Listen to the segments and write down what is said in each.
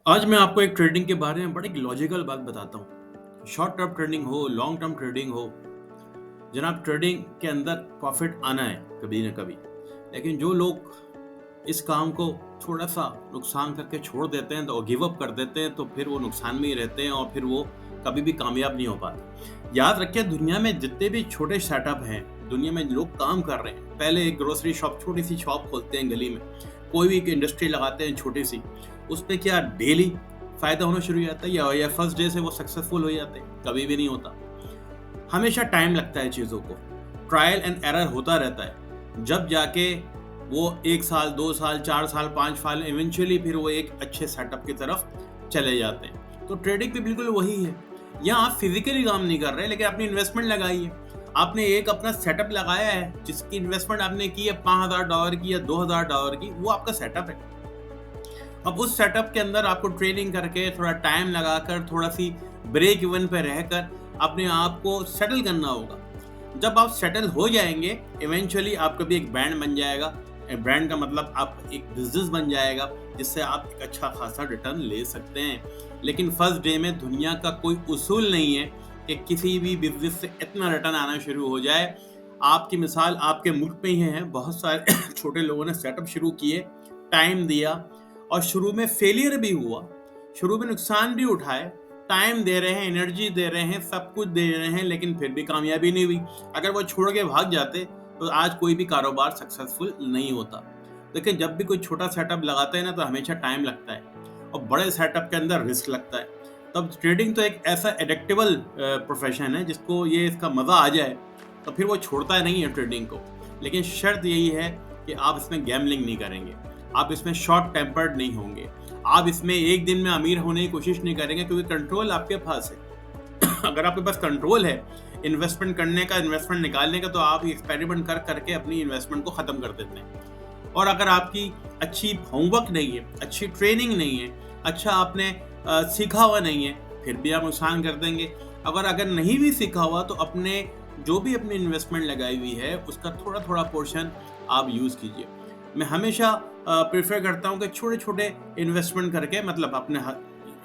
आज मैं आपको एक ट्रेडिंग के बारे में बड़ी लॉजिकल बात बताता हूँ। शॉर्ट टर्म ट्रेडिंग हो, लॉन्ग टर्म ट्रेडिंग हो, जनाब ट्रेडिंग के अंदर प्रॉफिट आना है कभी ना कभी। लेकिन जो लोग इस काम को थोड़ा-सा नुकसान करके छोड़ देते हैं तो गिव अप कर देते हैं, तो फिर वो नुकसान में ही रहते हैं और फिर वो कभी भी कामयाब नहीं हो पाते। याद रखिए, दुनिया में जितने भी छोटे स्टार्टअप हैं, दुनिया में लोग काम कर रहे हैं। पहले एक ग्रोसरी शॉप, छोटी-सी शॉप खोलते हैं गली में, कोई भी एक इंडस्ट्री लगाते हैं छोटी-सी, उसपे क्या डेली फ़ायदा होना शुरू हो जाता है या फर्स्ट डे से वो सक्सेसफुल हो जाते हैं? कभी भी नहीं होता। हमेशा टाइम लगता है चीज़ों को, ट्रायल एंड एरर होता रहता है। जब जाके वो 1 साल, 2 साल, 4 साल, 5 साल इवेंचुअली फिर वो एक अच्छे सेटअप की तरफ चले जाते हैं। तो ट्रेडिंग भी बिल्कुल वही है। यहाँ आप फिज़िकली काम नहीं कर रहे, लेकिन अपनी इन्वेस्टमेंट लगाई है। आपने एक अपना सेटअप लगाया है, जिसकी इन्वेस्टमेंट आपने की है $5000 की या $2000 की, वो आपका सेटअप है। अब उस सेटअप के अंदर आपको ट्रेनिंग करके, थोड़ा टाइम लगाकर, थोड़ा-सी ब्रेक इवन पे रहकर अपने आप को सेटल करना होगा। जब आप सेटल हो जाएँगे, इवेंचुअली आपका भी एक ब्रांड बन जाएगा। ब्रांड का मतलब आप एक बिज़नेस बन जाएगा, जिससे आप एक अच्छा खासा रिटर्न ले सकते हैं। लेकिन फर्स्ट डे में दुनिया का कोई उसूल नहीं है कि किसी भी बिज़नेस से इतना रिटर्न आना शुरू हो जाए। आपकी मिसाल आपके मुल्क में ही है, बहुत सारे छोटे लोगों ने सेटअप शुरू किए, टाइम दिया और शुरू में फेलियर भी हुआ, शुरू में नुकसान भी उठाए, टाइम दे रहे हैं, एनर्जी दे रहे हैं, सब कुछ दे रहे हैं, लेकिन फिर भी कामयाबी नहीं हुई। अगर वो छोड़ के भाग जाते तो आज कोई भी कारोबार सक्सेसफुल नहीं होता। देखिए, जब भी कोई छोटा सेटअप लगाते हैं ना, तो हमेशा टाइम लगता है और बड़े सेटअप के अंदर रिस्क लगता है। तब ट्रेडिंग तो एक ऐसा एडिक्टेबल प्रोफेशन है, जिसको ये इसका मज़ा आ जाए तो फिर वो छोड़ता नहीं है ट्रेडिंग को। लेकिन शर्त यही है कि आप इसमें गैम्बलिंग नहीं करेंगे, आप इसमें शॉर्ट टेम्पर्ड नहीं होंगे, आप इसमें एक दिन में अमीर होने की कोशिश नहीं करेंगे, क्योंकि कंट्रोल आपके पास है। अगर आपके पास कंट्रोल है इन्वेस्टमेंट करने का, इन्वेस्टमेंट निकालने का, तो आप एक्सपेरिमेंट कर करके अपनी इन्वेस्टमेंट को ख़त्म कर देते हैं। और अगर आपकी अच्छी होमवर्क नहीं है, अच्छी ट्रेनिंग नहीं है, अच्छा आपने सीखा हुआ नहीं है, फिर भी आप नुकसान कर देंगे। अगर नहीं भी सीखा हुआ, तो अपने जो भी अपनी इन्वेस्टमेंट लगाई हुई है, उसका थोड़ा-थोड़ा पोर्शन आप यूज़ कीजिए। मैं हमेशा प्रेफ़र करता हूँ कि छोटे-छोटे इन्वेस्टमेंट करके, मतलब अपने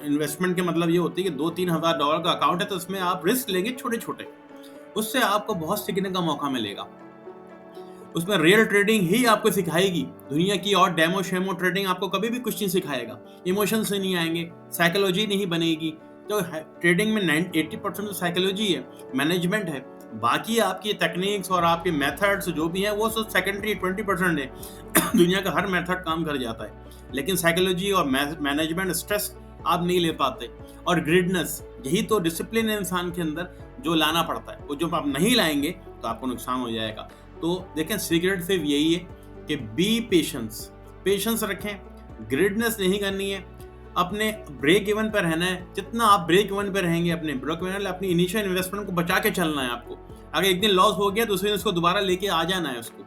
इन्वेस्टमेंट के मतलब ये होती है कि $2-3 हज़ार का अकाउंट है, तो उसमें आप रिस्क लेंगे छोटे-छोटे। उससे आपको बहुत सीखने का मौका मिलेगा। उसमें रियल ट्रेडिंग ही आपको सिखाएगी। दुनिया की और डेमो-शेमो ट्रेडिंग आपको कभी भी कुछ नहीं सिखाएगा। इमोशन से नहीं आएँगे, साइकोलॉजी नहीं बनेगी। तो ट्रेडिंग में 80% तो साइकोलॉजी है, मैनेजमेंट है। बाकी आपकी टेक्निक्स और आपके मेथड्स जो भी हैं, वो सब सेकेंडरी 20% है। दुनिया का हर मेथड काम कर जाता है, लेकिन साइकोलॉजी और मैनेजमेंट, स्ट्रेस आप नहीं ले पाते। और ग्रिडनेस, यही तो डिसिप्लिन है इंसान के अंदर, जो लाना पड़ता है। वो जब आप नहीं लाएँगे तो आपको नुकसान हो जाएगा। तो देखें, सीक्रेट सिर्फ यही है कि बी पेशेंस, पेशेंस रखें, ग्रिडनेस नहीं करनी है, अपने ब्रेक इवन पर रहना है। जितना आप ब्रेक इवन पर रहेंगे, अपने ब्रेक इवन, अपनी इनिशियल इन्वेस्टमेंट को बचा के चलना है आपको। अगर एक दिन लॉस हो गया, दूसरे दिन उसको दोबारा लेके आ जाना है उसको।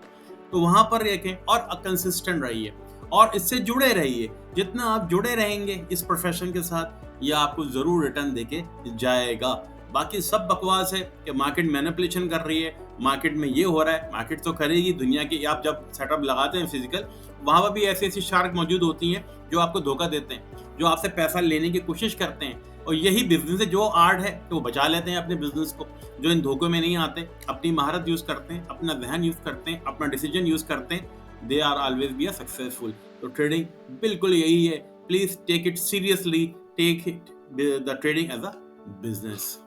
तो वहाँ पर रखें और कंसिस्टेंट रहिए और इससे जुड़े रहिए। जितना आप जुड़े रहेंगे इस प्रोफेशन के साथ, ये आपको ज़रूर रिटर्न देके जाएगा। बाकी सब बकवास है कि मार्केट मैनिपुलेशन कर रही है, मार्केट में ये हो रहा है। मार्केट तो करेगी दुनिया की। आप जब सेटअप लगाते हैं फिजिकल, वहाँ पर भी ऐसी-ऐसी शार्क मौजूद होती हैं जो आपको धोखा देते हैं, जो आपसे पैसा लेने की कोशिश करते हैं। और यही बिज़नेस है, जो आर्ट है, तो वो बचा लेते हैं अपने बिज़नेस को। जो इन धोखों में नहीं आते, अपनी महारत यूज़ करते हैं, अपना ज़हन यूज़ करते हैं, अपना डिसीजन यूज़ करते हैं, they are always be successful. तो ट्रेडिंग बिल्कुल यही है। Please take it seriously, take it the trading as a business.